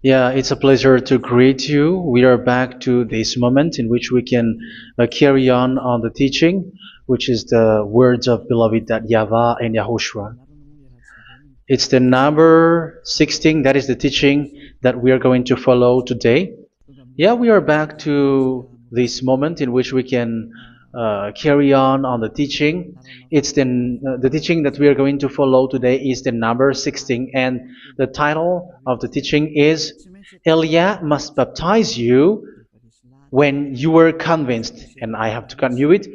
Yeah, it's a pleasure to greet you. We are back to this moment in which we can carry on the teaching, which is the words of beloved that YAHVAH and YAHOSHUA. It's the number 16, that is the teaching that we are going to follow today. Yeah, we are back to this moment in which we can carry on the teaching. It's the teaching that we are going to follow today is the number 16, and the title of the teaching is Elia must baptize you when you were convinced, and I have to continue it,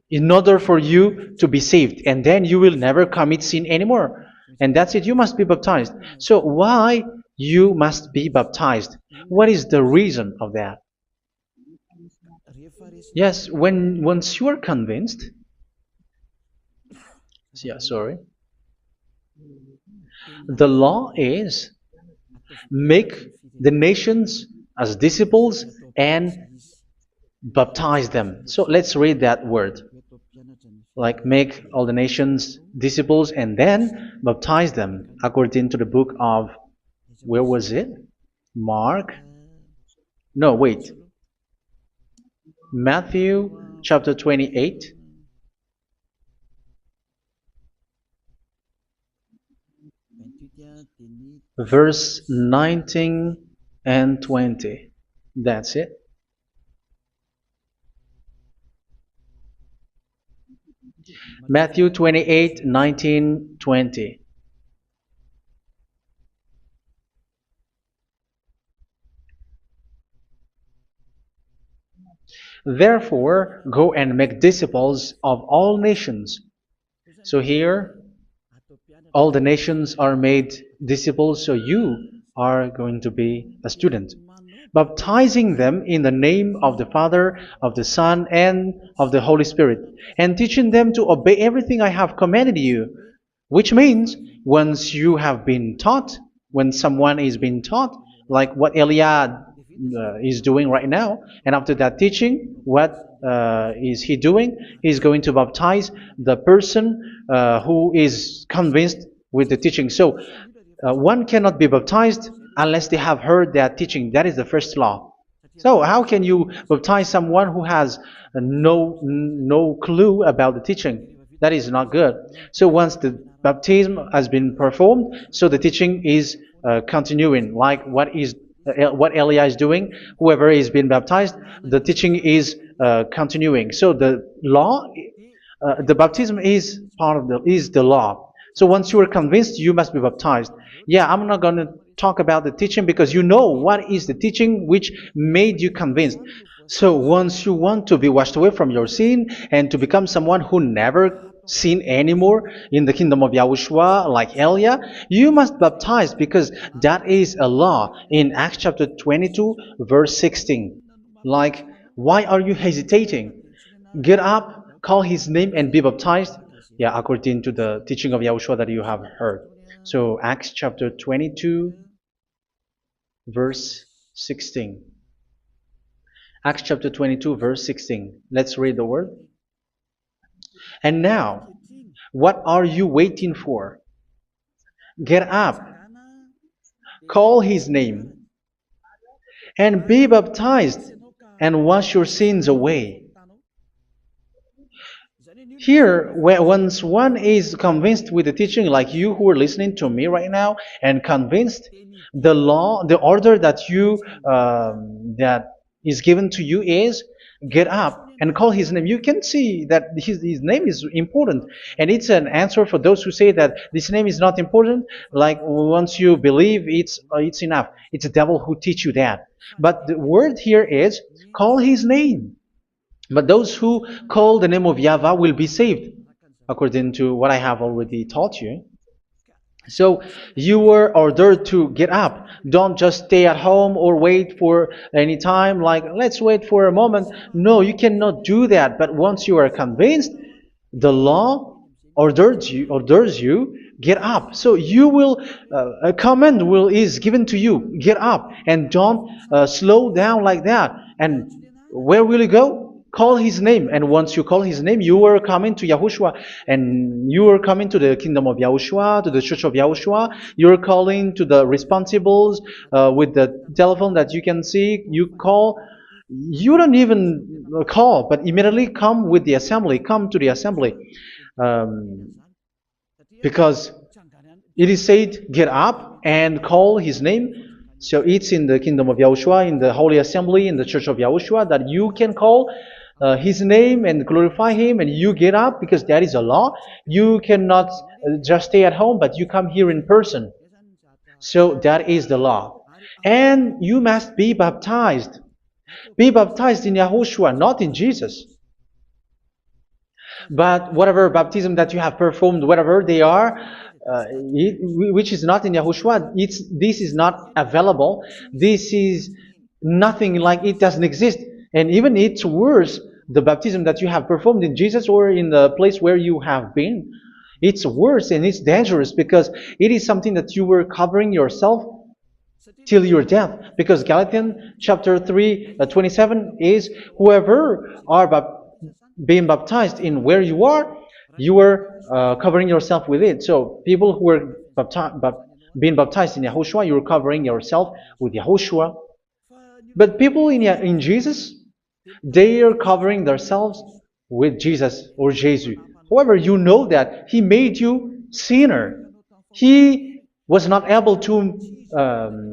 in order for you to be saved, and then you will never commit sin anymore. And that's it, you must be baptized. So why you must be baptized? What is the reason of that? Yes, once you are convinced, yeah, sorry, the law is make the nations as disciples and baptize them. So let's read that word. Like make all the nations disciples and then baptize them according to the book of, where was it? Mark? No, wait. Matthew chapter 28. Verse 19 and 20. That's it. Matthew 28, 19, 20. Therefore, go and make disciples of all nations. So here, all the nations are made disciples, so you are going to be a student. Baptizing them in the name of the Father, of the Son, and of the Holy Spirit, and teaching them to obey everything I have commanded you. Which means, once you have been taught, when someone is being taught, like what Elia is doing right now, and after that teaching, what is he doing? He's going to baptize the person who is convinced with the teaching. So one cannot be baptized unless they have heard that teaching. That is the first law. So how can you baptize someone who has no clue about the teaching? That is not good. So once the baptism has been performed, so the teaching is continuing. Like what Elia is doing, whoever is being baptized, the teaching is continuing. So the law, the baptism is part of the law. So once you are convinced, you must be baptized. Yeah, I'm not going to talk about the teaching because you know what is the teaching which made you convinced. So once you want to be washed away from your sin and to become someone who never sin anymore in the kingdom of Yahushua, like Elia, you must baptize because that is a law in Acts chapter 22, verse 16. Like, why are you hesitating? Get up, call his name, and be baptized. Yeah, according to the teaching of Yahushua that you have heard. So Acts chapter 22, verse 16. Acts chapter 22, verse 16. Let's read the word. And now, what are you waiting for? Get up, call his name, and be baptized, and wash your sins away. Here, once one is convinced with the teaching, like you who are listening to me right now, and convinced, the law, the order that that is given to you is get up and call his name. You can see that his name is important, and it's an answer for those who say that this name is not important. Like once you believe, it's enough. It's the devil who teach you that. But the word here is call his name. But those who call the name of YAHVAH will be saved, according to what I have already taught you. So you were ordered to get up. Don't just stay at home or wait for any time, like let's wait for a moment. No, you cannot do that. But once you are convinced, the law orders you get up. So you will a command is given to you, get up, and don't slow down like that. And where will you go? call his name. And once you call his name, you are coming to Yahushua. And you are coming to the kingdom of Yahushua, to the church of Yahushua. You're calling to the responsibles with the telephone that you can see. You call. You don't even call, but immediately come with the assembly. Come to the assembly. Um, because it is said, get up and call his name. So it's in the kingdom of Yahushua, in the holy assembly, in the church of Yahushua, that you can call his name and glorify him, and you get up, because that is a law. You cannot just stay at home, but you come here in person. So that is the law. And you must be baptized. Be baptized in Yahushua, not in Jesus. But whatever baptism that you have performed, whatever they are, which is not in Yahushua, this is not available. This is nothing, like it doesn't exist. And even it's worse, the baptism that you have performed in Jesus or in the place where you have been. It's worse and it's dangerous, because it is something that you were covering yourself till your death. Because Galatians chapter 3, 27 is, whoever are being baptized in where you are covering yourself with it. So people who were being baptized in Yahushua, you're covering yourself with Yahushua. But people in Jesus, they are covering themselves with Jesus or Jesus. However, you know that He made you sinner. He was not able to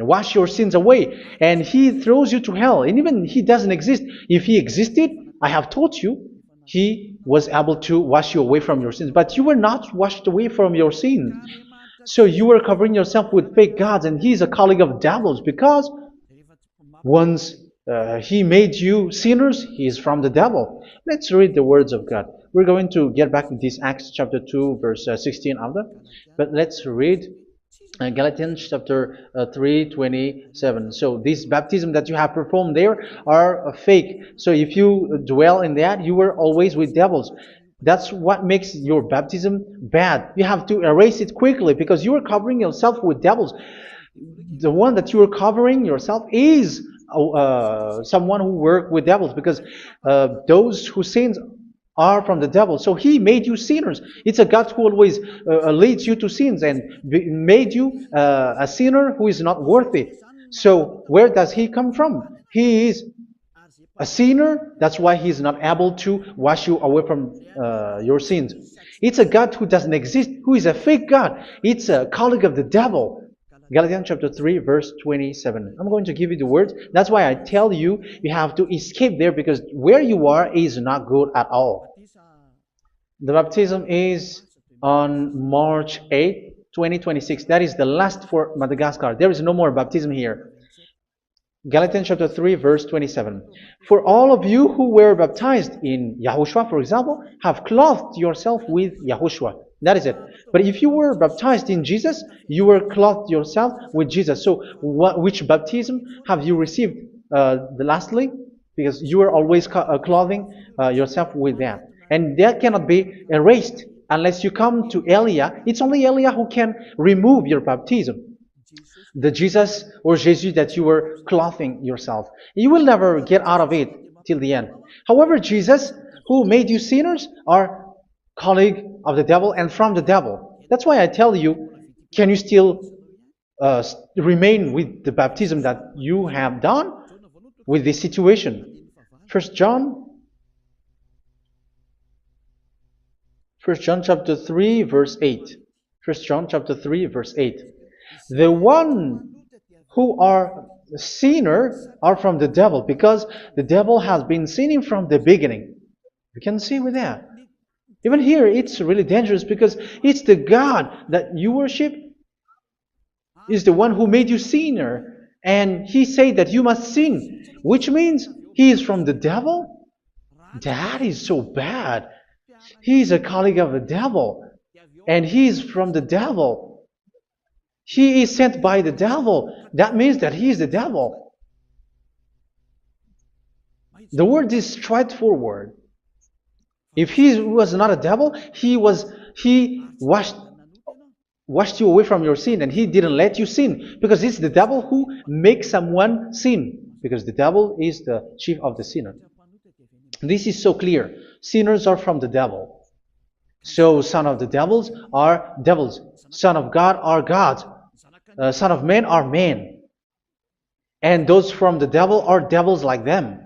wash your sins away, and He throws you to hell. And even He doesn't exist. If He existed, I have taught you, He was able to wash you away from your sins. But you were not washed away from your sins. So you were covering yourself with fake gods, and He is a colleague of devils, because once He made you sinners, He is from the devil. Let's read the words of God. We're going to get back to this Acts chapter 2, verse 16 after. But let's read Galatians chapter 3, 27. So this baptism that you have performed there are fake. So if you dwell in that, you were always with devils. That's what makes your baptism bad. You have to erase it quickly, because you are covering yourself with devils. The one that you are covering yourself is someone who works with devils, because those who sin are from the devil. So He made you sinners. It's a God who always leads you to sins, and made you a sinner who is not worthy. So where does He come from? He is a sinner. That's why He is not able to wash you away from your sins. It's a God who doesn't exist, who is a fake God. It's a colleague of the devil. Galatians chapter 3, verse 27. I'm going to give you the words. That's why I tell you, you have to escape there, because where you are is not good at all. The baptism is on March 8, 2026. That is the last for Madagascar. There is no more baptism here. Galatians chapter 3, verse 27. For all of you who were baptized in Yahushua, for example, have clothed yourself with Yahushua. That is it. But if you were baptized in Jesus, you were clothed yourself with Jesus. So which baptism have you received lastly? Because you are always clothing yourself with that. And that cannot be erased unless you come to Eliah. It's only Eliah who can remove your baptism. The Jesus or Jesus that you were clothing yourself. You will never get out of it till the end. However, Jesus, who made you sinners, are colleague of the devil and from the devil. That's why I tell you, can you still remain with the baptism that you have done with this situation? First John chapter 3, verse 8. First John chapter 3, verse 8. The one who are sinner are from the devil, because the devil has been sinning from the beginning. You can see with that. Even here, it's really dangerous, because it's the God that you worship is the one who made you sinner, and He said that you must sin, which means He is from the devil. That is so bad. He is a colleague of the devil, and He is from the devil. He is sent by the devil. That means that He is the devil. The word is straightforward. If He was not a devil, He washed you away from your sin, and He didn't let you sin, because it's the devil who makes someone sin, because the devil is the chief of the sinner. This is so clear. Sinners are from the devil. So son of the devils are devils. Son of God are gods. Son of men are men. And those from the devil are devils like them.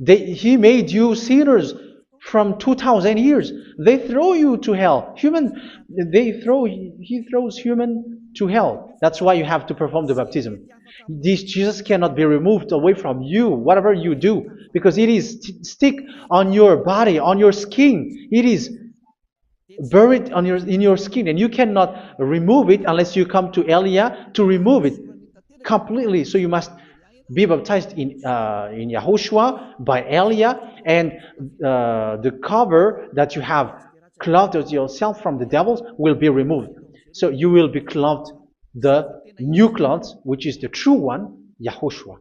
He made you sinners from 2,000 years. They throw you to hell. He throws human to hell. That's why you have to perform the baptism. This Jesus cannot be removed away from you, whatever you do, because it is stick on your body, on your skin. It is buried in your skin, and you cannot remove it unless you come to Elia to remove it completely. So you must be baptized in YAHOSHUA by Elia, and the cover that you have clothed yourself from the devils will be removed. So you will be clothed the new clothes, which is the true one, YAHOSHUA.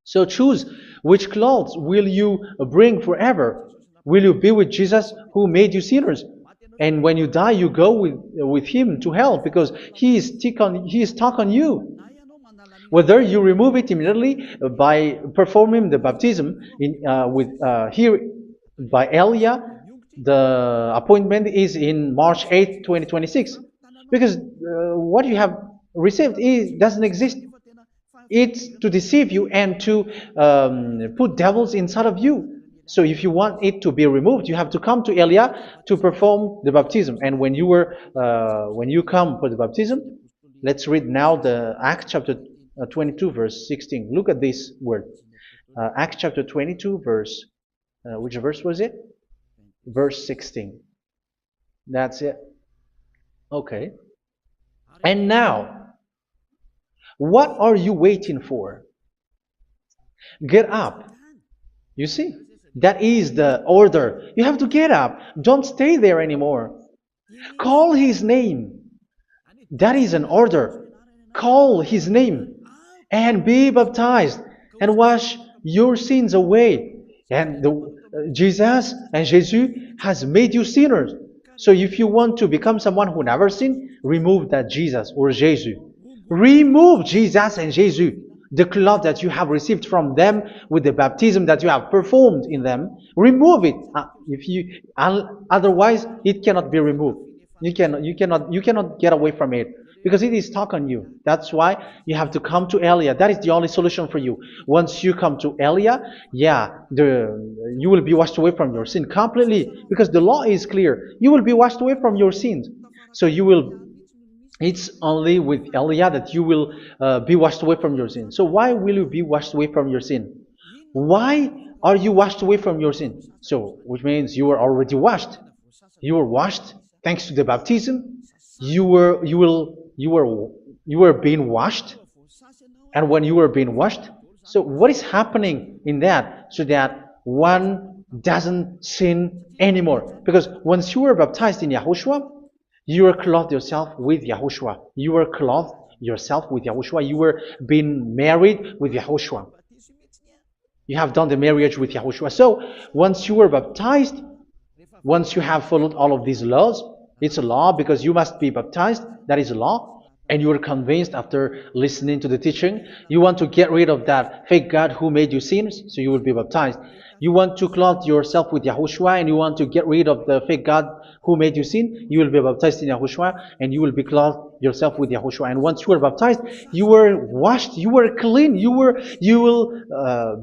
So choose which clothes will you bring forever. Will you be with Jesus who made you sinners? And when you die, you go with him to hell because he is stuck on you. Whether you remove it immediately by performing the baptism here by Elia, the appointment is in March 8, 2026. Because what you have received doesn't exist. It's to deceive you and to put devils inside of you. So if you want it to be removed, you have to come to Elia to perform the baptism. And when you come for the baptism, let's read now the Acts chapter 22 verse 16. Look at this word. Acts chapter 22 verse, which verse was it? Verse 16. That's it. Okay. And now, what are you waiting for? Get up. You see, that is the order. You have to get up. Don't stay there anymore. Call his name. That is an order. Call his name and be baptized and wash your sins away. And Jesus has made you sinners. So if you want to become someone who never sinned, remove that Jesus or Jesus. Remove Jesus and Jesus, the cloth that you have received from them with the baptism that you have performed in them. Remove it. Otherwise, it cannot be removed. You cannot get away from it because it is stuck on you. That's why you have to come to Elia. That is the only solution for you. Once you come to Elia, you will be washed away from your sin completely because the law is clear. You will be washed away from your sins. So it's only with Elia that you will be washed away from your sin. So why will you be washed away from your sin? Why are you washed away from your sin? So, which means you were already washed. You were washed thanks to the baptism. You were being washed. And when you were being washed, so what is happening in that? So that one doesn't sin anymore. Because once you were baptized in YAHOSHUA, you were clothed yourself with YAHOSHUA. You were clothed yourself with YAHOSHUA. You were being married with YAHOSHUA. You have done the marriage with YAHOSHUA. So once you were baptized, once you have followed all of these laws, it's a law because you must be baptized. That is a law. And you are convinced after listening to the teaching, you want to get rid of that fake God who made you sinners, so you will be baptized. You want to clothe yourself with YAHOSHUA and you want to get rid of the fake God who made you sin, you will be baptized in YAHOSHUA and you will be clothed yourself with YAHOSHUA. And once you are baptized, you were washed, you were clean, you will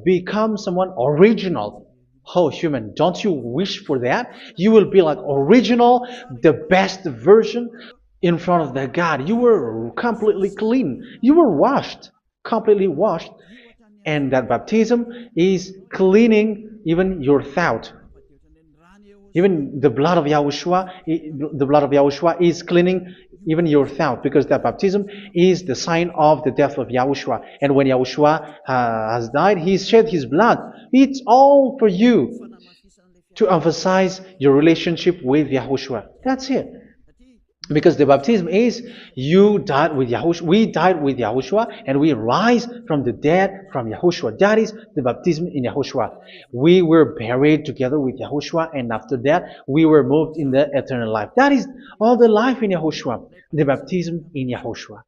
become someone original. Oh, human, don't you wish for that? You will be like original, the best version in front of the God. You were completely clean. You were washed, completely washed. And that baptism is cleaning even your thought. Even the blood of YAHOSHUA is cleaning even your thought, because that baptism is the sign of the death of YAHOSHUA. And when YAHOSHUA has died, he shed his blood. It's all for you to emphasize your relationship with YAHOSHUA. That's it. Because the baptism is you died with YAHOSHUA, we died with YAHOSHUA, and we rise from the dead from YAHOSHUA. That is the baptism in YAHOSHUA. We were buried together with YAHOSHUA, and after that we were moved in the eternal life. That is all the life in YAHOSHUA, the baptism in YAHOSHUA.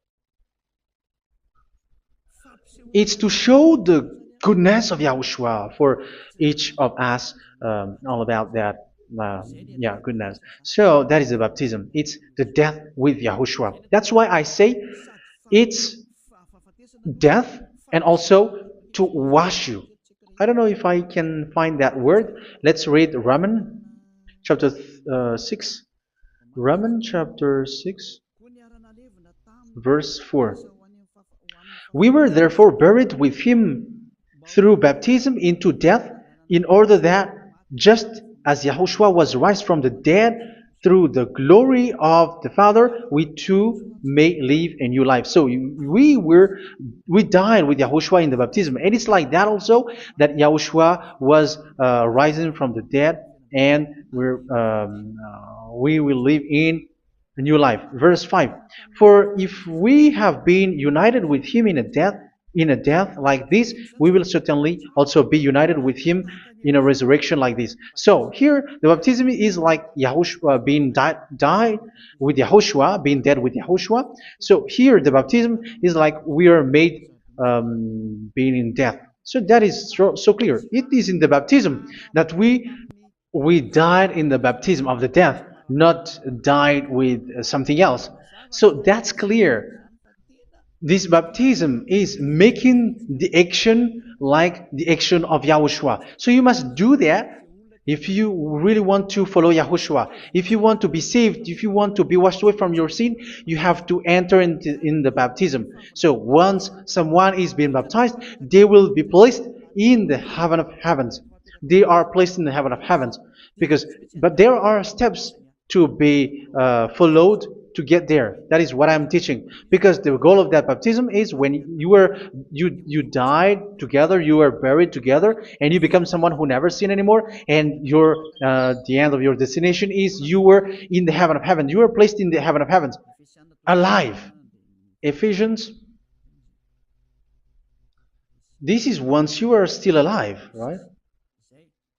It's to show the goodness of Yahushua for each of us, all about that. Yeah, goodness. So that is the baptism. It's the death with Yahushua. That's why I say it's death and also to wash you. I don't know if I can find that word. Let's read Romans chapter 6. Romans chapter 6, verse 4. We were therefore buried with him through baptism into death, in order that, just as Yahushua was raised from the dead through the glory of the Father, we too may live a new life. So we died with Yahushua in the baptism, and it's like that also that Yahushua was rising from the dead, and we will live in a new life. Verse 5. For if we have been united with him in a death like this, we will certainly also be united with him in a resurrection like this. So here the baptism is like Yahushua being died with Yahushua, being dead with Yahushua. So here the baptism is like we are made being in death. So that is so clear. It is in the baptism that we died in the baptism of the death, not died with something else. So that's clear. This baptism is making the action like the action of Yahushua. So you must do that if you really want to follow Yahushua. If you want to be saved, if you want to be washed away from your sin, you have to enter in the baptism. So once someone is being baptized, they will be placed in the heaven of heavens. They are placed in the heaven of heavens, but there are steps to be followed to get there. That is what I'm teaching, because the goal of that baptism is when you died together, you were buried together, and you become someone who never sin anymore, and your the end of your destination is you were in the heaven of heaven. You were placed in the heaven of heavens, alive. Ephesians. This is once you are still alive, right?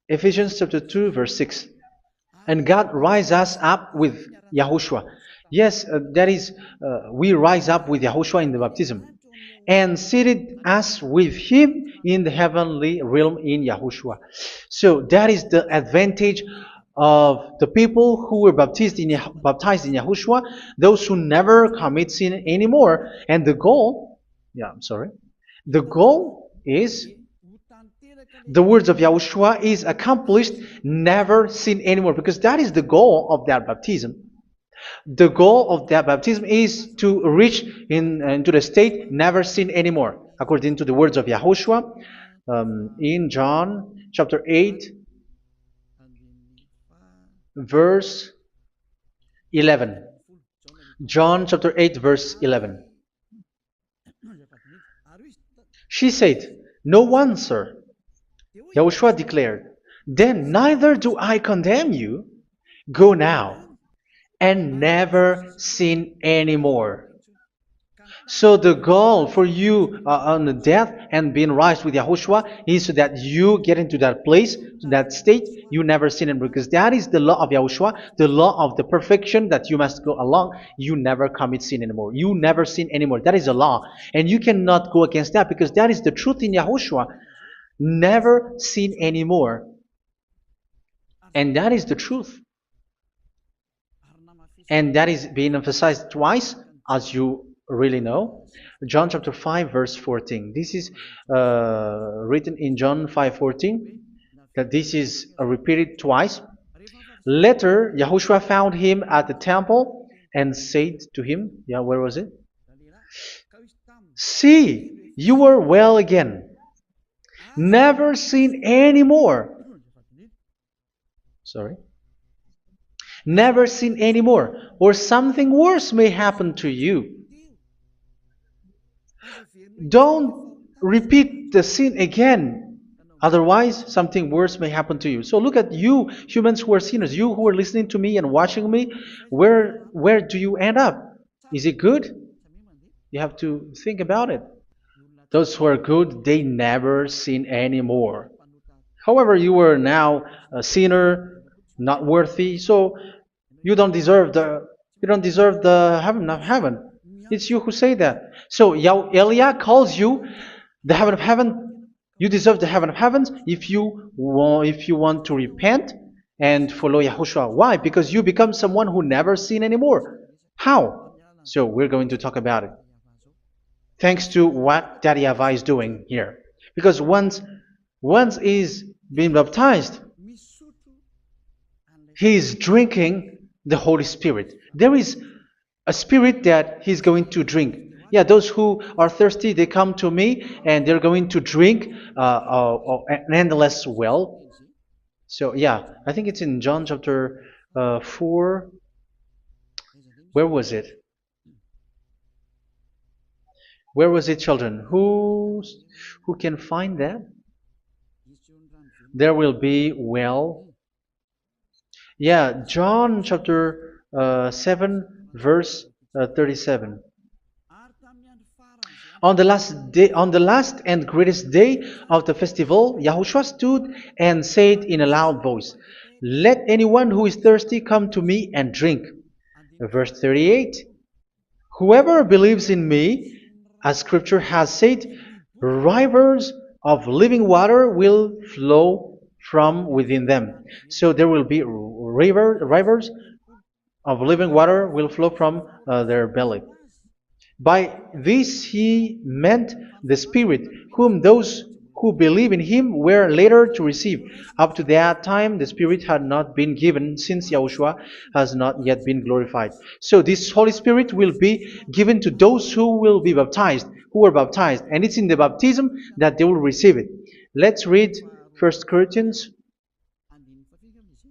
Ephesians chapter 2, verse 6. And God rise us up with Yahushua. Yes, that is, we rise up with Yahushua in the baptism. And seated us with him in the heavenly realm in Yahushua. So that is the advantage of the people who were baptized in Yahushua, those who never commit sin anymore. And the goal, the goal is the words of Yahushua is accomplished, never sin anymore, because that is the goal of that baptism. The goal of that baptism is to reach into the state never sin anymore, according to the words of Yahushua in John chapter 8, verse 11. John chapter 8, verse 11. She said, "No one, sir." Yahushua declared, "Then neither do I condemn you. Go now and never sin anymore." So the goal for you on the death and being raised with Yahushua is so that you get into that place, to that state, you never sin anymore. Because that is the law of Yahushua, the law of the perfection that you must go along. You never commit sin anymore. You never sin anymore. That is a law. And you cannot go against that, because that is the truth in Yahushua. Never sin anymore. And that is the truth. And that is being emphasized twice, as you really know. John chapter 5, verse 14. This is written in John 5:14, that this is repeated twice. Later, Yahushua found him at the temple and said to him, where was it? "See, you are well again. Never sin anymore." Never sin anymore, or something worse may happen to you. Don't repeat the sin again. Otherwise, something worse may happen to you. So look at you, humans who are sinners, you who are listening to me and watching me. Where do you end up? Is it good? You have to think about it. Those who are good, they never sin anymore. However, you are now a sinner, not worthy, so you don't deserve the heaven of heaven. It's you who say that. So Eliah calls you the heaven of heaven You deserve the heaven of heavens if you want to repent and follow Yahushua. Why? Because you become someone who never sin anymore. How? So we're going to talk about it. Thanks to what Daddy YAHVAH is doing here. Because once is being baptized, he is drinking the Holy Spirit. There is a spirit that he's going to drink. Yeah, those who are thirsty, they come to me and they're going to drink an endless well. So yeah, I think it's in John chapter 4. Where was it? Where was it, children? Who can find that? There will be well. Yeah, John chapter 7, verse 37. On the last and greatest day of the festival, Yahushua stood and said in a loud voice, "Let anyone who is thirsty come to me and drink." Verse 38. Whoever believes in me, as Scripture has said, rivers of living water will flow from within them. So there will be rivers of living water will flow from their belly. By this he meant the Spirit, whom those who believe in him were later to receive. Up to that time, the Spirit had not been given, since Yahushua has not yet been glorified. So this Holy Spirit will be given to those who will be baptized, who were baptized. And it's in the baptism that they will receive it. Let's read 1 Corinthians.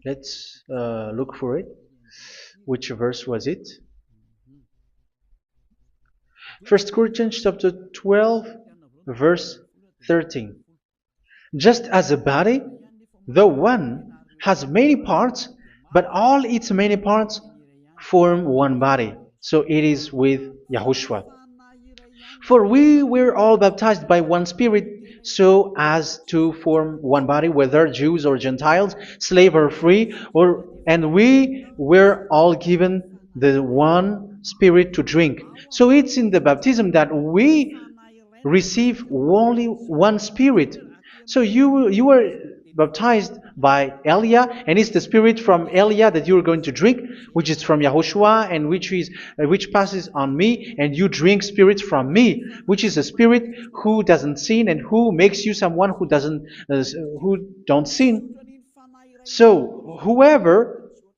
Let's look for it. Which verse was it? 1 Corinthians chapter 12, verse 13. Just as a body, though one, has many parts, but all its many parts form one body. So it is with Yahushua. For we were all baptized by one Spirit, so as to form one body, whether Jews or Gentiles, slave or free, and we were all given the one Spirit to drink. So it's in the baptism that we receive only one Spirit. So you were baptized by Elia, and it's the Spirit from Elia that you are going to drink, which is from Yahushua, and which passes on me, and you drink Spirit from me, which is a Spirit who doesn't sin and who makes you someone who don't sin. So whoever,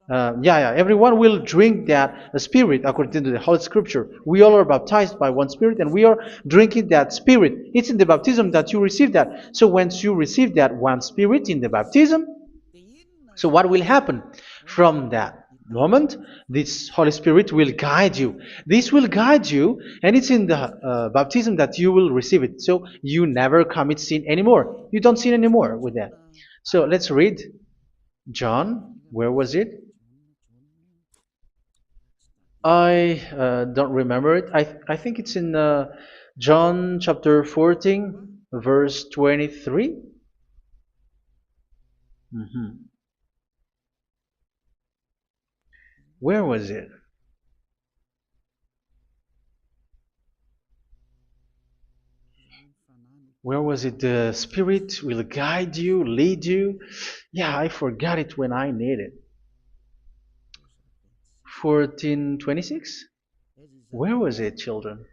everyone will drink that Spirit according to the Holy Scripture. We all are baptized by one Spirit, and we are drinking that Spirit. It's in the baptism that you receive that. So once you receive that one Spirit in the baptism, so what will happen? From that moment, this Holy Spirit will guide you. This will guide you, and it's in the baptism that you will receive it. So you never commit sin anymore. You don't sin anymore with that. So let's read John. Where was it? I don't remember it. I think it's in John chapter 14, verse 23. Where was it? Where was it? The Spirit will guide you, lead you. Yeah, I forgot it when I need it. 14:26? Where was it, children?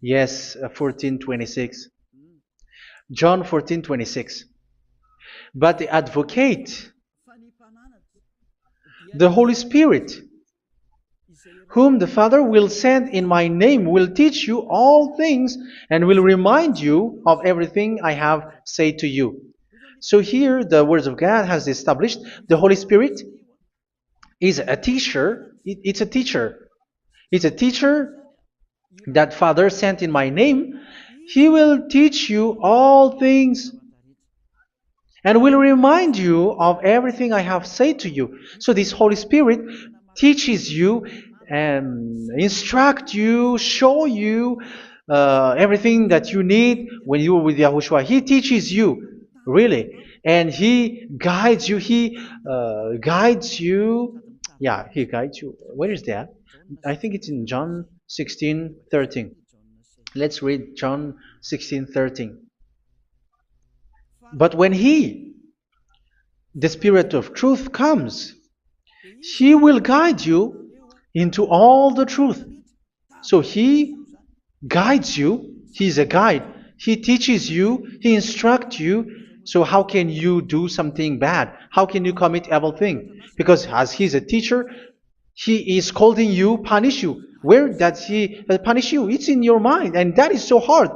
Yes, 14:26. John 14:26. But the Advocate, the Holy Spirit, whom the Father will send in my name, will teach you all things and will remind you of everything I have said to you. So here the words of God has established the Holy Spirit is a teacher. It's a teacher. It's a teacher that Father sent in my name. He will teach you all things and will remind you of everything I have said to you. So this Holy Spirit teaches you and instruct you, show you everything that you need when you are with Yahushua. He teaches you, really. And He guides you. He guides you. Yeah, He guides you. Where is that? I think it's in John 16:13. Let's read John 16:13. But when He, the Spirit of truth, comes, He will guide you into all the truth. So He guides you. He's a guide. He teaches you. He instructs you. So how can you do something bad? How can you commit evil thing? Because as He's a teacher, He is scolding you, punish you. Where does He punish you? It's in your mind, and that is so hard.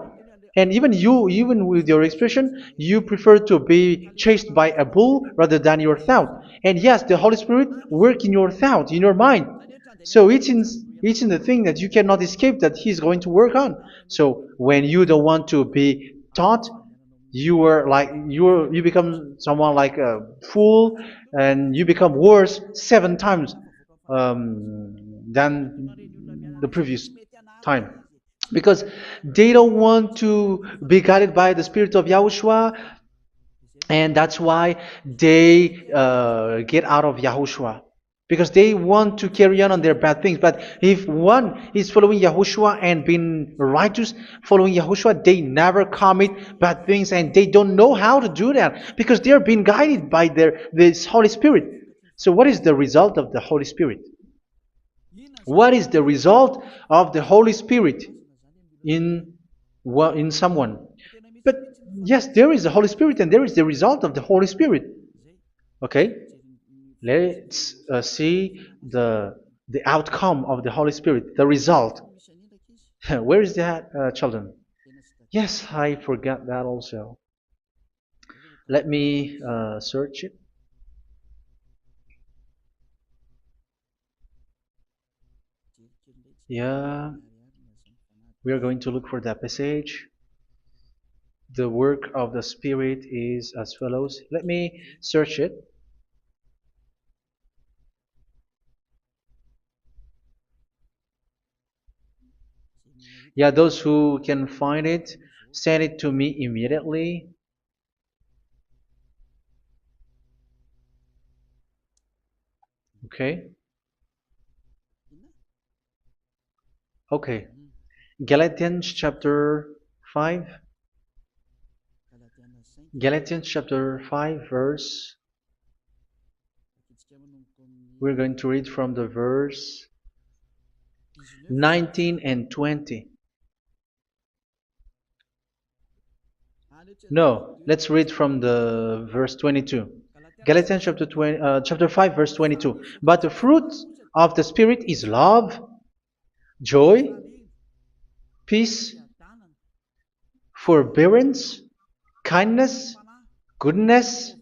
And even you, even with your expression, you prefer to be chased by a bull rather than your thought. And yes, the Holy Spirit work in your thought, in your mind. So it's in the thing that you cannot escape that He's going to work on. So when you don't want to be taught, you become someone like a fool, and you become worse 7 times than the previous time, because they don't want to be guided by the Spirit of Yahushua, and that's why they get out of Yahushua, because they want to carry on their bad things. But if one is following Yahushua and being righteous, following Yahushua, they never commit bad things, and they don't know how to do that because they are being guided by this Holy Spirit. So what is the result of the Holy Spirit? What is the result of the Holy Spirit in someone? But yes, there is the Holy Spirit, and there is the result of the Holy Spirit. Okay, let's see the outcome of the Holy Spirit, the result. Where is that, children? Yes, I forgot that also. Let me search it. Yeah, we are going to look for that passage. The work of the Spirit is as follows. Let me search it. Yeah, those who can find it, send it to me immediately. Okay. Okay. Galatians chapter 5. Galatians chapter 5 verse. We're going to read from the verse 19 and 20. No, let's read from the verse 22. Galatians chapter 5 verse 22. But the fruit of the Spirit is love, joy, peace, forbearance, kindness, goodness,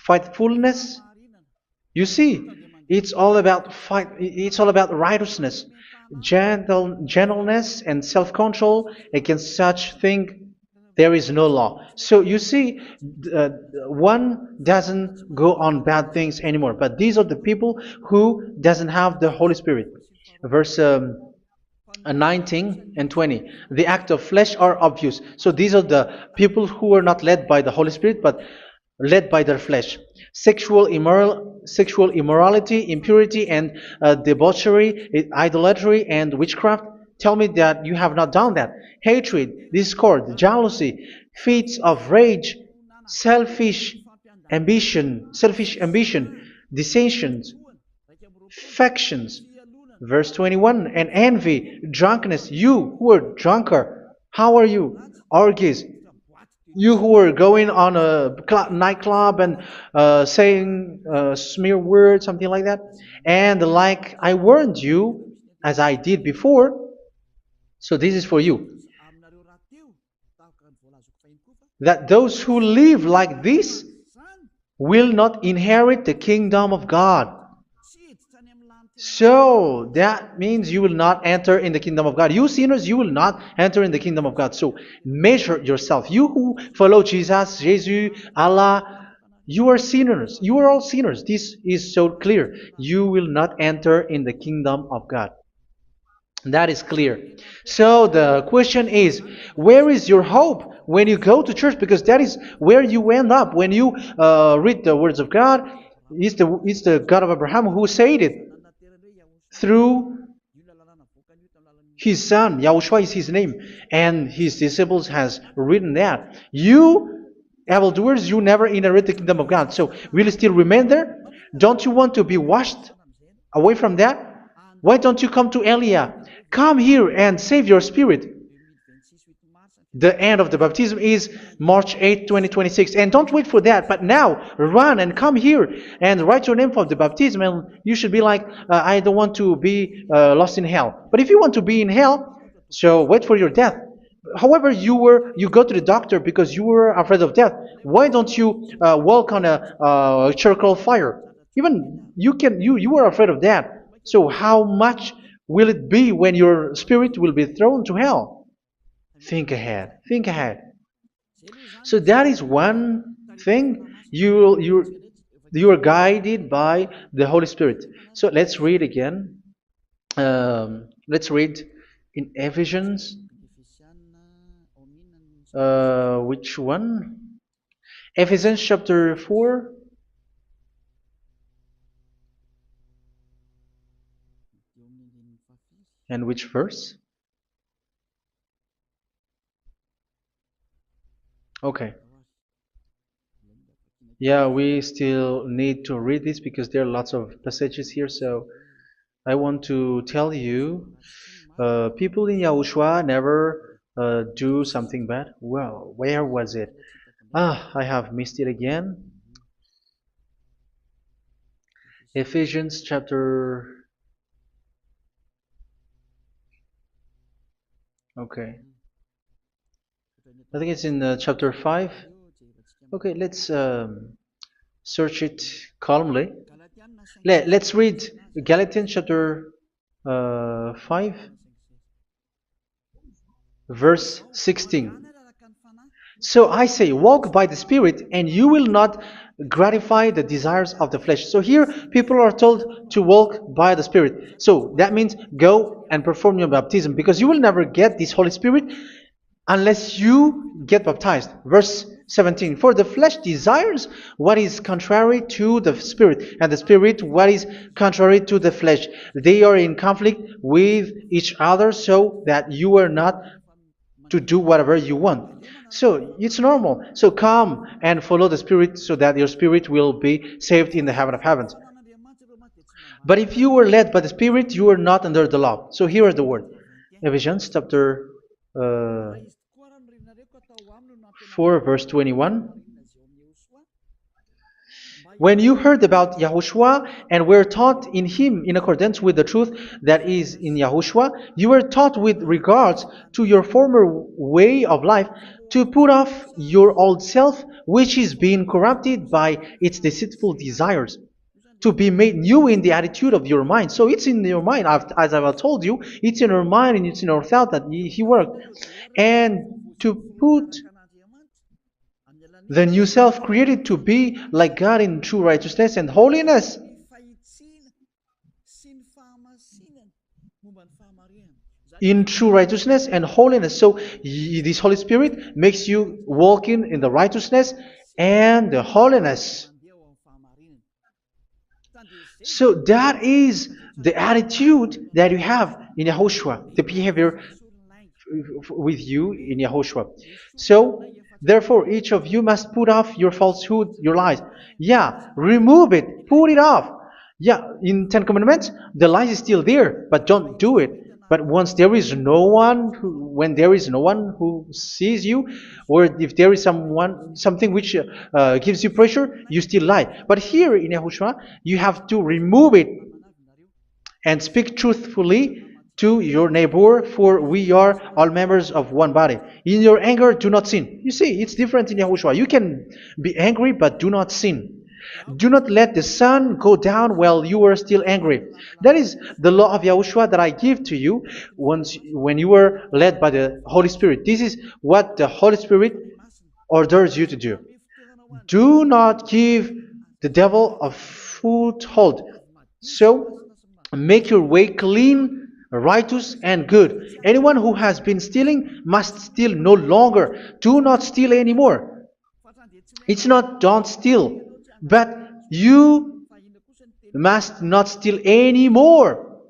faithfulness. You see, it's all about fight. It's all about righteousness, gentleness, and self-control. Against such thing, there is no law. So you see, one doesn't go on bad things anymore. But these are the people who doesn't have the Holy Spirit. Verse 19 and 20. The act of flesh are obvious. So these are the people who are not led by the Holy Spirit, but led by their flesh. Sexual immorality, impurity, and debauchery, idolatry, and witchcraft. Tell me that you have not done that. Hatred, discord, jealousy, fits of rage, selfish ambition, dissensions, factions. Verse 21, and envy, drunkenness. You who are drunkard, how are you? Orgies. You who are going on a nightclub and saying smear words, something like that. And like I warned you, as I did before, so this is for you, that those who live like this will not inherit the kingdom of God. So that means you will not enter in the kingdom of God. You sinners, you will not enter in the kingdom of God. So measure yourself. You who follow Jesus, Allah, you are sinners. You are all sinners. This is so clear. You will not enter in the kingdom of God. That is clear. So the question is, where is your hope when you go to church? Because that is where you end up. When you read the words of God, it's the God of Abraham who said it. Through His son, Yahushua is his name, and his disciples has written that. You, evildoers, you never inherit the kingdom of God. So will you still remain there? Don't you want to be washed away from that? Why don't you come to Elia? Come here and save your spirit. The end of the baptism is March 8th, 2026. And don't wait for that, but now run and come here and write your name for the baptism. And you should be like, I don't want to be lost in hell. But if you want to be in hell, so wait for your death. However, you go to the doctor because you were afraid of death. Why don't you walk on a charcoal fire? Even you were afraid of that. So how much will it be when your spirit will be thrown to hell? Think ahead. Think ahead. So that is one thing. You are guided by the Holy Spirit. So let's read again. Let's read in Ephesians. Which one? Ephesians chapter 4. And which verse? Okay. Yeah, we still need to read this because there are lots of passages here. So I want to tell you, people in Yahushua never do something bad. Well, where was it? I have missed it again. Ephesians chapter. Okay. I think it's in chapter 5. Okay, let's search it calmly. Let's read Galatians chapter 5, verse 16. So I say, walk by the Spirit, and you will not gratify the desires of the flesh. So here, people are told to walk by the Spirit. So that means go and perform your baptism, because you will never get this Holy Spirit unless you get baptized. Verse 17. For the flesh desires what is contrary to the Spirit, and the Spirit what is contrary to the flesh. They are in conflict with each other, so that you are not to do whatever you want. So it's normal. So come and follow the Spirit so that your spirit will be saved in the heaven of heavens. But if you were led by the Spirit, you are not under the law. So here is the word. Ephesians chapter 4 verse 21. When you heard about Yahushua and were taught in him in accordance with the truth that is in Yahushua, you were taught with regards to your former way of life to put off your old self, which is being corrupted by its deceitful desires, to be made new in the attitude of your mind. So it's in your mind, as I've told you, it's in your mind and it's in your thought that he worked. And to put the new self created to be like God in true righteousness and holiness. In true righteousness and holiness. So this Holy Spirit makes you walking in the righteousness and the holiness. So that is the attitude that you have in Yahushua, the behavior with you in Yahushua. So therefore, each of you must put off your falsehood, your lies. Yeah, remove it, put it off. Yeah, in Ten Commandments, the lies is still there, but don't do it. But once there is no one, when there is no one who sees you, or if there is something which gives you pressure, you still lie. But here in Yahushua, you have to remove it and speak truthfully to your neighbor, for we are all members of one body. In your anger, do not sin. You see, it's different in Yahushua. You can be angry, but do not sin. Do not let the sun go down while you are still angry. That is the law of Yahushua that I give to you when you were led by the Holy Spirit. This is what the Holy Spirit orders you to do. Do not give the devil a foothold. So, make your way clean, righteous, and good. Anyone who has been stealing must steal no longer. Do not steal anymore. It's not don't steal, but you must not steal anymore.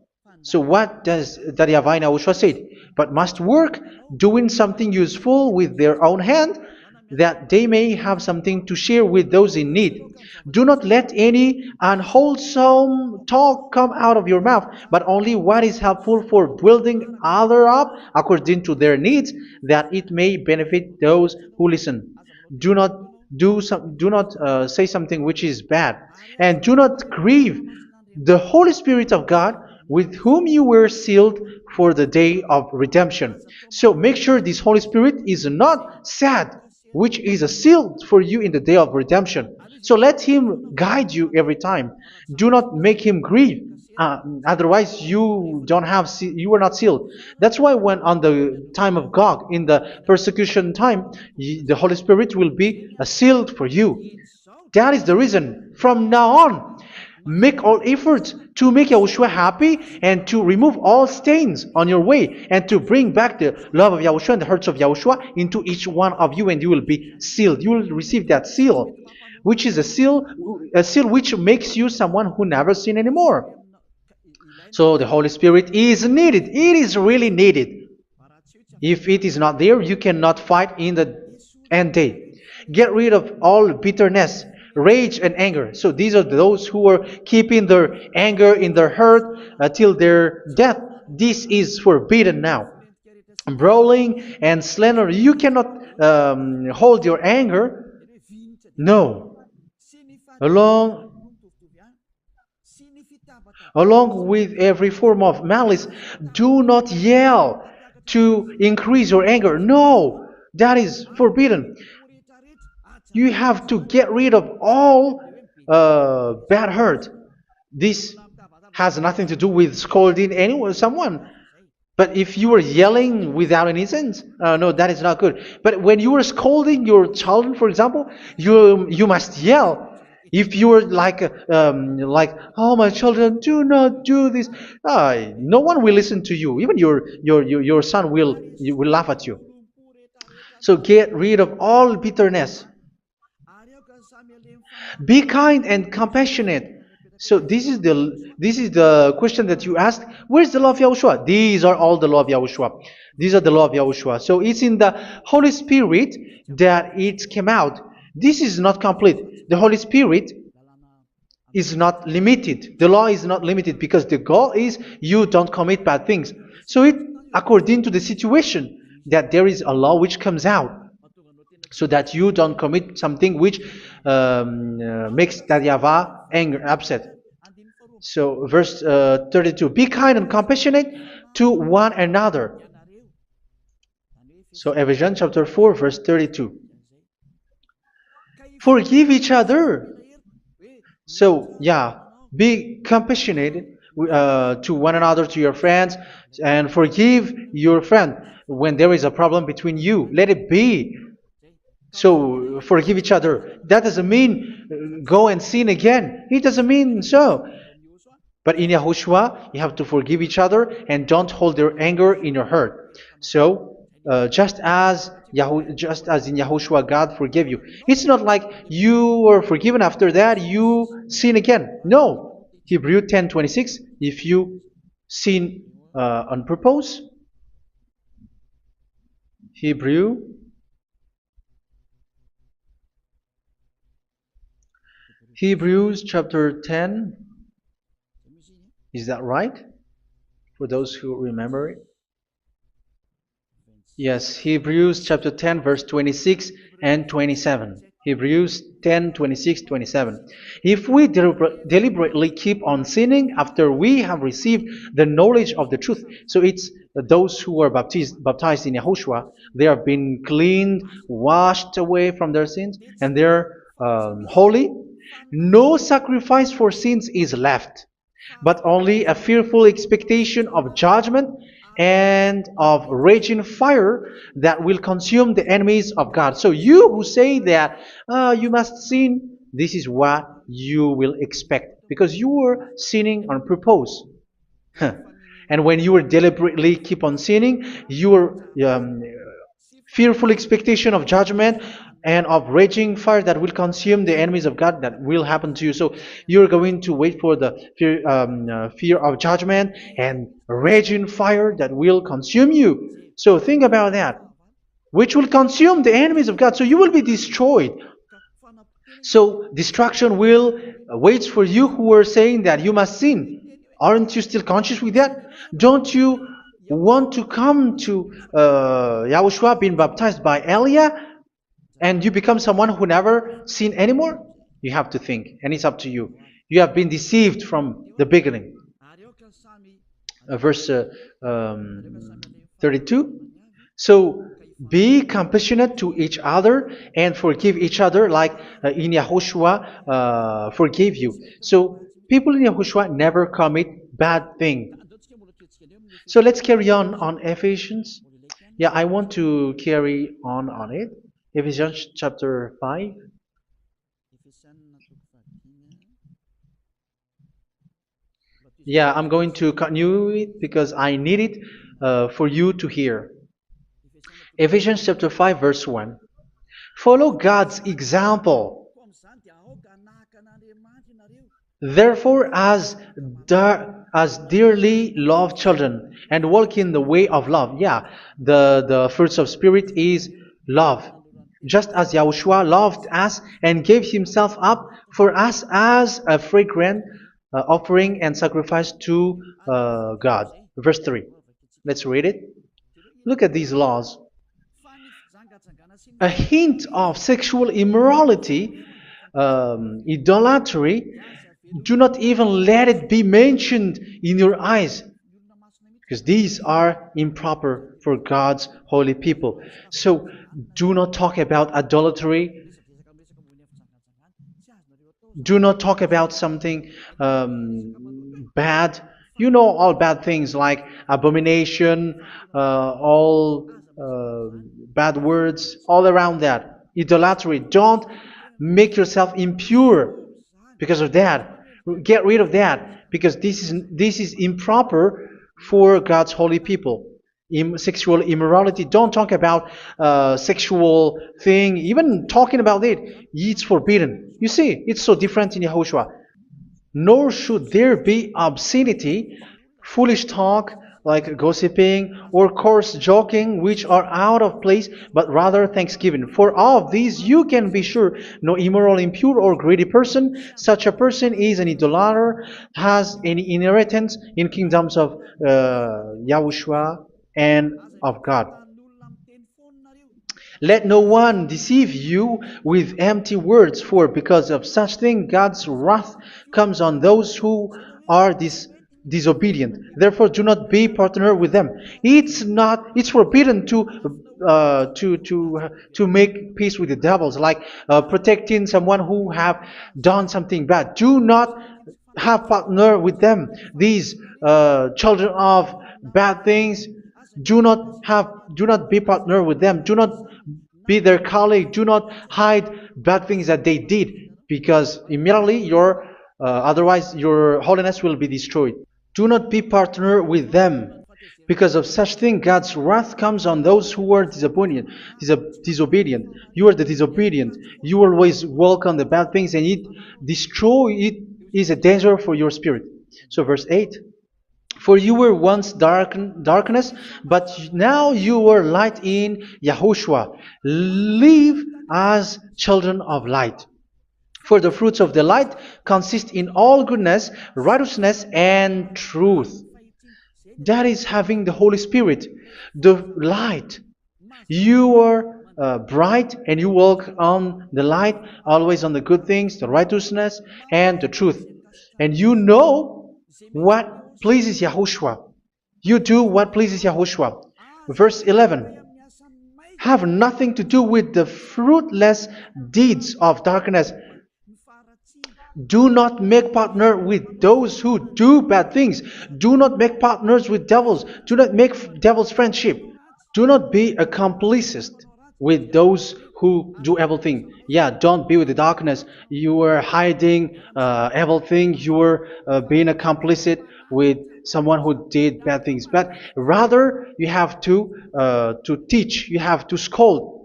So what does the Yahweh YAHOSHUA say? But must work doing something useful with their own hand, that they may have something to share with those in need. Do not let any unwholesome talk come out of your mouth, but only what is helpful for building other up according to their needs, that it may benefit those who listen. Do not do not say something which is bad, and do not grieve the Holy Spirit of God, with whom you were sealed for the day of redemption. So make sure this Holy Spirit is not sad, which is a seal for you in the day of redemption. So let Him guide you every time. Do not make Him grieve. Otherwise, you don't have you are not sealed. That's why when on the time of God, in the persecution time, the Holy Spirit will be a sealed for you. That is the reason. From now on, make all efforts to make Yahushua happy and to remove all stains on your way and to bring back the love of Yahushua and the hearts of Yahushua into each one of you, and you will be sealed. You will receive that seal, which is a seal which makes you someone who never sin anymore. So the Holy Spirit is needed. It is really needed. If it is not there, you cannot fight in the end day. Get rid of all bitterness, rage, and anger. So these are those who are keeping their anger in their heart till their death. This is forbidden now. Brawling and slander. You cannot hold your anger. No. Along Along with every form of malice, do not yell to increase your anger. No, that is forbidden. You have to get rid of all bad hurt. This has nothing to do with scolding anyone, someone. But if you are yelling without any sense, no, that is not good. But when you are scolding your children, for example, you must yell. If you are like, oh my children, do not do this, no one will listen to you. Even your son will laugh at you. So get rid of all bitterness. Be kind and compassionate. So this is the question that you asked. Where's the law of Yahushua? These are all the law of Yahushua. These are the law of Yahushua. So it's in the Holy Spirit that it came out. This is not complete. The Holy Spirit is not limited. The law is not limited because the goal is you don't commit bad things. So it according to the situation that there is a law which comes out, so that you don't commit something which makes that YAHVAH anger, upset. So verse 32, be kind and compassionate to one another. So Ephesians chapter 4 verse 32. Forgive each other. So yeah, be compassionate to one another, to your friends, and forgive your friend when there is a problem between you. Let it be. So forgive each other. That doesn't mean go and sin again. It doesn't mean so. But in Yahushua, you have to forgive each other and don't hold their anger in your heart. So just as in Yahushua, God forgave you. It's not like you were forgiven after that you sin again. No. Hebrew 10:26. If you sin on purpose, Hebrews chapter 10. Is that right? For those who remember it. Yes, Hebrews chapter 10 verse 26 and 27. Hebrews 10, 26, 27. If we deliberately keep on sinning after we have received the knowledge of the truth, so it's those who are baptized in Yahushua, they have been cleaned, washed away from their sins, and they're holy. No sacrifice for sins is left, but only a fearful expectation of judgment and of raging fire that will consume the enemies of God. So you who say that you must sin, this is what you will expect, because you were sinning on purpose. And when you deliberately keep on sinning, you are fearful expectation of judgment and of raging fire that will consume the enemies of God that will happen to you. So you're going to wait for the fear of judgment and raging fire that will consume you. So think about that, which will consume the enemies of God. So you will be destroyed. So destruction will wait for you who are saying that you must sin. Aren't you still conscious with that? Don't you want to come to Yahushua being baptized by Elia and you become someone who never sin anymore? You have to think, and it's up to you. You have been deceived from the beginning. Verse 32. So be compassionate to each other and forgive each other like in Yahushua forgave you. So people in Yahushua never commit bad thing. So let's carry on Ephesians. Yeah, I want to carry on it. Ephesians chapter 5. Yeah, I'm going to continue it because I need it for you to hear. Ephesians chapter 5 verse 1. Follow God's example. Therefore, as dearly loved children, and walk in the way of love. Yeah, the fruits of spirit is love. Just as Yahushua loved us and gave himself up for us as a fragrant offering and sacrifice to God. Verse 3. Let's read it. Look at these laws. A hint of sexual immorality, idolatry, do not even let it be mentioned in your eyes, because these are improper for God's holy people. So do not talk about idolatry. Do not talk about something bad. You know all bad things like abomination, all bad words, all around that. Idolatry. Don't make yourself impure because of that. Get rid of that because this is improper for God's holy people. Sexual immorality. Don't talk about sexual thing. Even talking about it's forbidden. You see, it's so different in Yahushua. Nor should there be obscenity, foolish talk like gossiping or coarse joking, which are out of place, but rather thanksgiving. For of these you can be sure: no immoral, impure, or greedy person, such a person is an idolater, has any inheritance in kingdoms of Yahushua and of God. Let no one deceive you with empty words, for because of such thing God's wrath comes on those who are disobedient. Therefore, do not be partner with them. It's forbidden to make peace with the devils, like protecting someone who have done something bad. Do not have partner with them. These children of bad things, do not be partner with them. Do not be their colleague. Do not hide bad things that they did, because immediately otherwise your holiness will be destroyed. Do not be partner with them. Because of such thing, God's wrath comes on those who are disobedient. You are the disobedient. You always walk on the bad things, and it is a danger for your spirit. So verse 8. For you were once darkness, but now you are light in Yahushua. Live as children of light. For the fruits of the light consist in all goodness, righteousness, and truth. That is having the Holy Spirit, the light. You are bright and you walk on the light, always on the good things, the righteousness, and the truth. And you know what pleases Yahushua. You do what pleases Yahushua. Verse 11. Have nothing to do with the fruitless deeds of darkness. Do not make partner with those who do bad things. Do not make partners with devils. Do not make devils friendship. Do not be accomplices with those who do evil thing. Yeah, don't be with the darkness. You were hiding evil thing. You were being a complicit with someone who did bad things. But rather, you have to teach. You have to scold.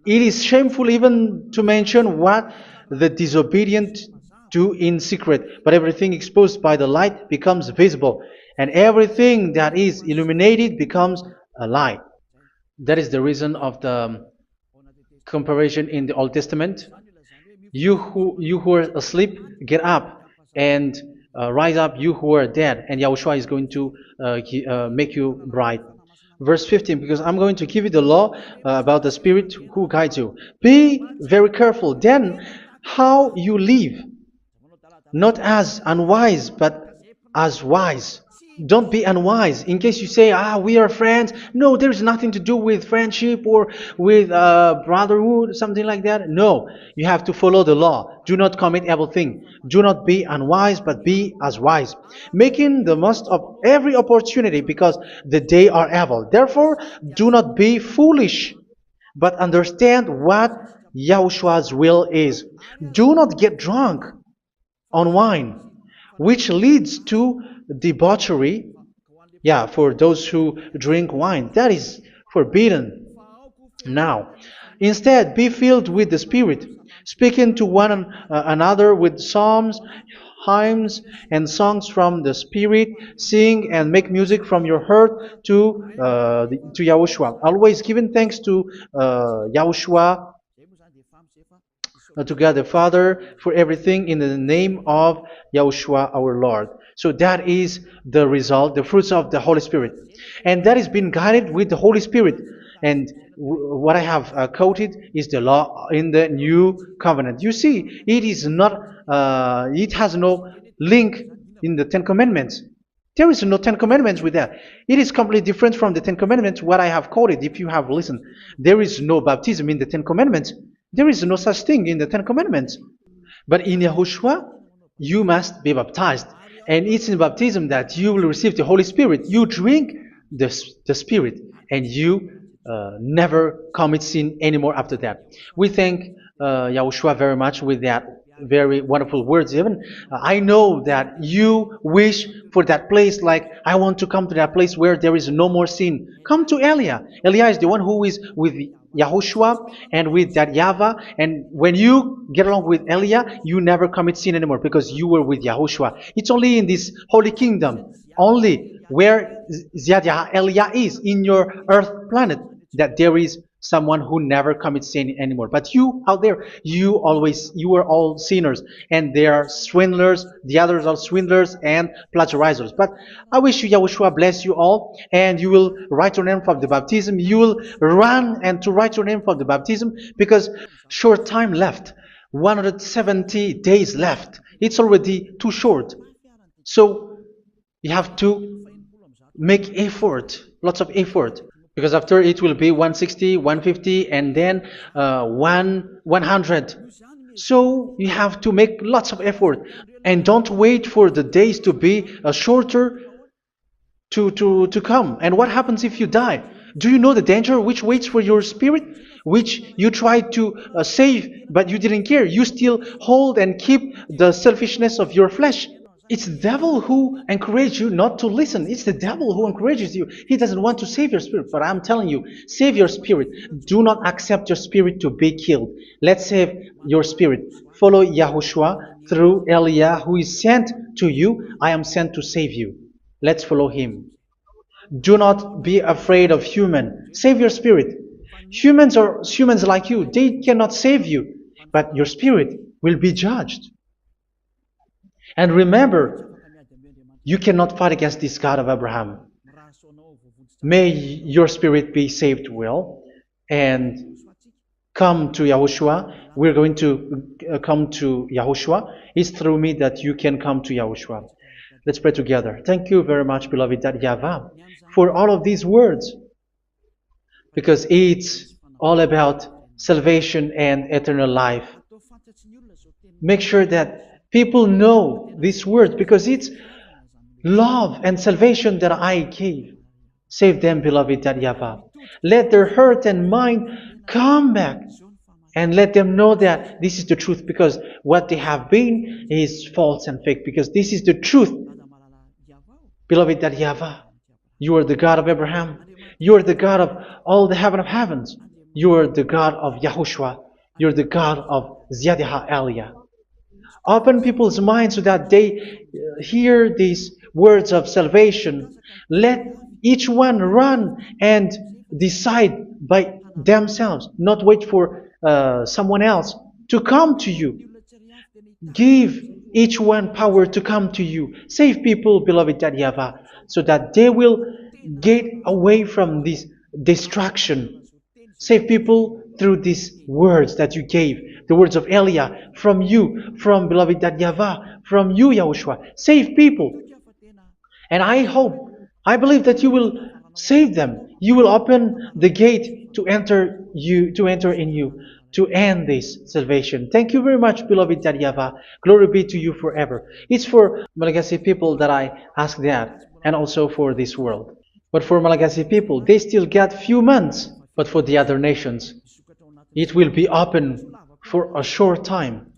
It is shameful even to mention what the disobedient do in secret, but everything exposed by the light becomes visible, and everything that is illuminated becomes a light. That is the reason of the comparison in the Old Testament. You who are asleep, get up and rise up, you who are dead, and Yahushua is going to make you bright. Verse 15, because I'm going to give you the law about the Spirit who guides you. Be very careful then how you live, not as unwise, but as wise. Don't be unwise. In case you say, we are friends. No, there's nothing to do with friendship or with brotherhood, something like that. No, you have to follow the law. Do not commit evil thing. Do not be unwise, but be as wise, making the most of every opportunity because the day are evil. Therefore, do not be foolish, but understand what Yahushua's will is. Do not get drunk on wine, which leads to debauchery. Yeah, for those who drink wine, that is forbidden now. Instead, be filled with the Spirit, speaking to one another with psalms, hymns, and songs from the Spirit. Sing and make music from your heart to Yahushua. Always giving thanks to Yahushua, to God the Father for everything in the name of Yahushua our Lord. So that is the result, the fruits of the Holy Spirit. And that is being guided with the Holy Spirit. And what I have quoted is the law in the new covenant. You see, it is not, it has no link in the Ten Commandments. There is no Ten Commandments with that. It is completely different from the Ten Commandments, what I have quoted, if you have listened. There is no baptism in the Ten Commandments. There is no such thing in the Ten Commandments. But in Yahushua, you must be baptized. And it's in baptism that you will receive the Holy Spirit. You drink the Spirit, and you never commit sin anymore after that. We thank Yahushua very much with that very wonderful words. Even I know that you wish for that place, like I want to come to that place where there is no more sin. Come to Elia. Elia is the one who is with Yahushua and with that YAHVAH, and when you get along with Elia, you never commit sin anymore because you were with Yahushua. It's only in this holy kingdom, only where Ziad Elia is in your earth planet, that there is someone who never commits sin anymore. But you out there, you are all sinners, and they are swindlers. The others are swindlers and plagiarizers. But I wish you, Yahushua, bless you all, and you will write your name for the baptism. You will run and to write your name for the baptism, because short time left, 170 days left. It's already too short. So you have to make effort, lots of effort, because after it will be 160, 150, and then 100. So you have to make lots of effort, and don't wait for the days to be shorter to come. And what happens if you die? Do you know the danger which waits for your spirit, which you tried to save, but you didn't care? You still hold and keep the selfishness of your flesh. It's the devil who encourages you not to listen. It's the devil who encourages you. He doesn't want to save your spirit. But I'm telling you, save your spirit. Do not accept your spirit to be killed. Let's save your spirit. Follow Yahushua through Elia, who is sent to you. I am sent to save you. Let's follow him. Do not be afraid of human. Save your spirit. Humans are humans like you. They cannot save you. But your spirit will be judged. And remember, you cannot fight against this God of Abraham. May your spirit be saved well and come to Yahushua. We're going to come to Yahushua. It's through me that you can come to Yahushua. Let's pray together. Thank you very much, beloved YAHVAH, for all of these words, because it's all about salvation and eternal life. Make sure that people know these words, because it's love and salvation that I gave. Save them, beloved YAHVAH. Let their heart and mind come back, and let them know that this is the truth, because what they have been is false and fake, because this is the truth. Beloved, that YAHVAH, you are the God of Abraham. You are the God of all the heaven of heavens. You are the God of YAHOSHUA. You are the God of Ziyadha Aliyah. Open people's minds so that they hear these words of salvation. Let each one run and decide by themselves, not wait for someone else to come to you. Give each one power to come to you. Save people, beloved YAHVAH, so that they will get away from this distraction. Save people through these words that you gave, the words of Elia, from you, from beloved YAHVAH, from you, Yahushua. Save people. And I hope, I believe that you will save them. You will open the gate to enter in you, to end this salvation. Thank you very much, beloved YAHVAH. Glory be to you forever. It's for Malagasy people that I ask that, and also for this world. But for Malagasy people, they still get few months. But for the other nations, it will be open for a short time.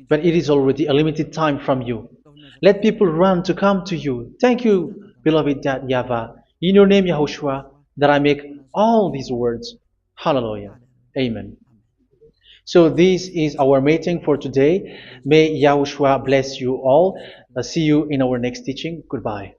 But it is already a limited time from you. Let people run to come to you. Thank you, beloved YAHVAH. In your name, Yahushua, that I make all these words. Hallelujah. Amen. So this is our meeting for today. May Yahushua bless you all. See you in our next teaching. Goodbye.